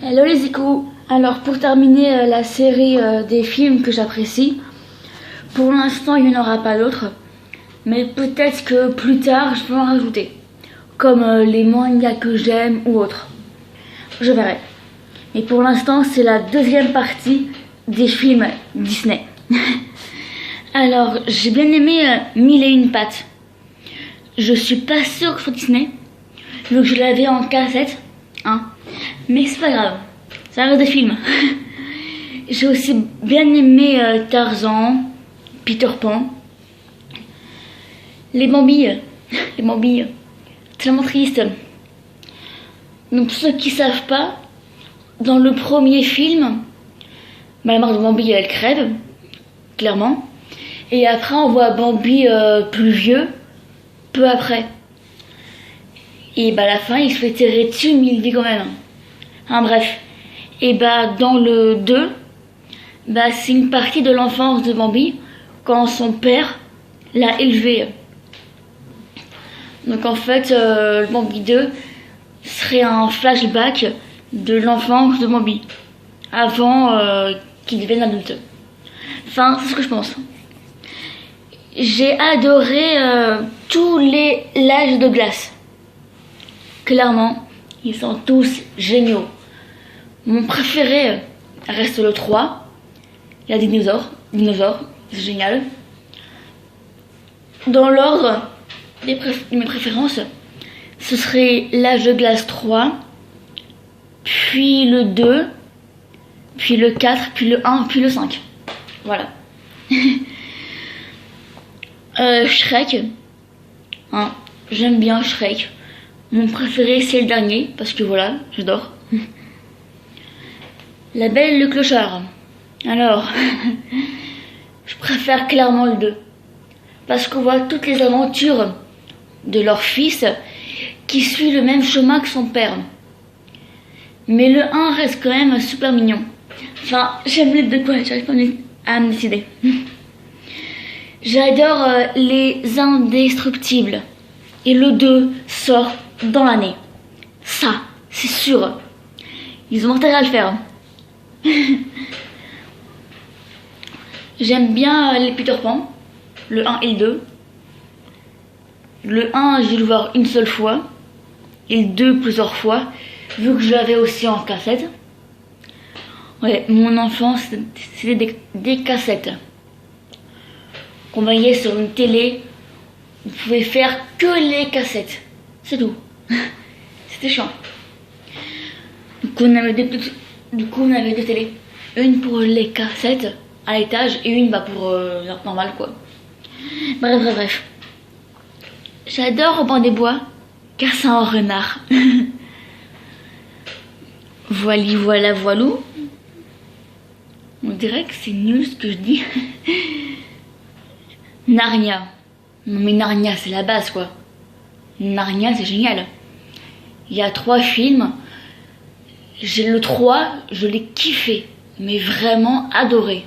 Hello les échos. Alors pour terminer la série des films que j'apprécie, pour l'instant il n'y en aura pas d'autres, mais peut-être que plus tard je peux en rajouter, comme les mangas que j'aime ou autres. Je verrai. Mais pour l'instant c'est la deuxième partie des films Disney. Alors j'ai bien aimé Mille et une pattes. Je suis pas sûre que ce soit Disney, vu que je l'avais en cassette, hein. Mais c'est pas grave, ça reste des films. J'ai aussi bien aimé Tarzan, Peter Pan, les Bambi, tellement triste. Donc pour ceux qui savent pas, dans le premier film, la mère de Bambi elle crève, clairement. Et après on voit Bambi plus vieux, peu après. Et à la fin il se fait tirer dessus mais il vit quand même. Hein, bref. Et dans le 2, c'est une partie de l'enfance de Bambi quand son père l'a élevé. Donc en fait le Bambi 2 serait un flashback de l'enfance de Bambi avant qu'il devienne adulte. Enfin, c'est ce que je pense. J'ai adoré tous les l'âge de glace. Clairement, ils sont tous géniaux. Mon préféré reste le 3, la dinosaure, c'est génial. Dans l'ordre de mes préférences, ce serait l'âge de glace 3, puis le 2, puis le 4, puis le 1, puis le 5. Voilà. Shrek, hein, j'aime bien Shrek. Mon préféré c'est le dernier, parce que voilà, j'adore. La Belle et le Clochard. Alors, je préfère clairement le 2. Parce qu'on voit toutes les aventures de leur fils qui suit le même chemin que son père. Mais le 1 reste quand même super mignon. Enfin, j'aime les deux, quoi, j'arrive pas à me décider. J'adore les Indestructibles. Et le 2 sort dans l'année. Ça, c'est sûr. Ils ont intérêt à le faire. J'aime bien les Peter Pan, le 1 et le 2. Le 1, j'ai dû le voir une seule fois, et le 2 plusieurs fois, vu que je l'avais aussi en cassette. Ouais, mon enfance, c'était des cassettes qu'on voyait sur une télé. Vous pouvez faire que les cassettes, c'est tout. C'était chiant. Du coup, on avait deux télés. Une pour les cassettes à l'étage et une pour normal quoi. Bref. J'adore Robin des Bois car c'est un renard. Voilou. On dirait que c'est nul ce que je dis. Narnia. Non mais Narnia c'est la base quoi. Narnia c'est génial. Il y a 3 films. J'ai le 3, je l'ai kiffé, mais vraiment adoré.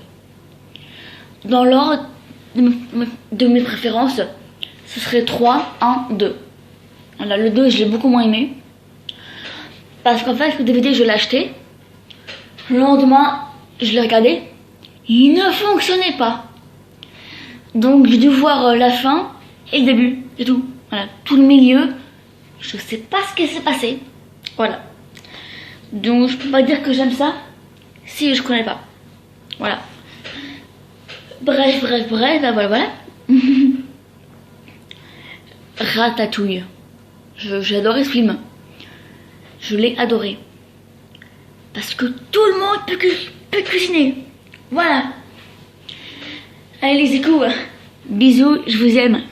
Dans l'ordre de mes préférences, ce serait 3, 1, 2. Voilà, le 2 je l'ai beaucoup moins aimé. Parce qu'en fait le DVD je l'ai acheté. Le lendemain je l'ai regardé. Il ne fonctionnait pas. Donc j'ai dû voir la fin et le début, c'est tout. Voilà, tout le milieu, je sais pas ce qui s'est passé. Voilà. Donc je peux pas dire que j'aime ça si je connais pas. Voilà. Bref, voilà. Ratatouille. J'ai adoré ce film. Je l'ai adoré. Parce que tout le monde peut cuisiner. Voilà. Allez les échos, bisous, je vous aime.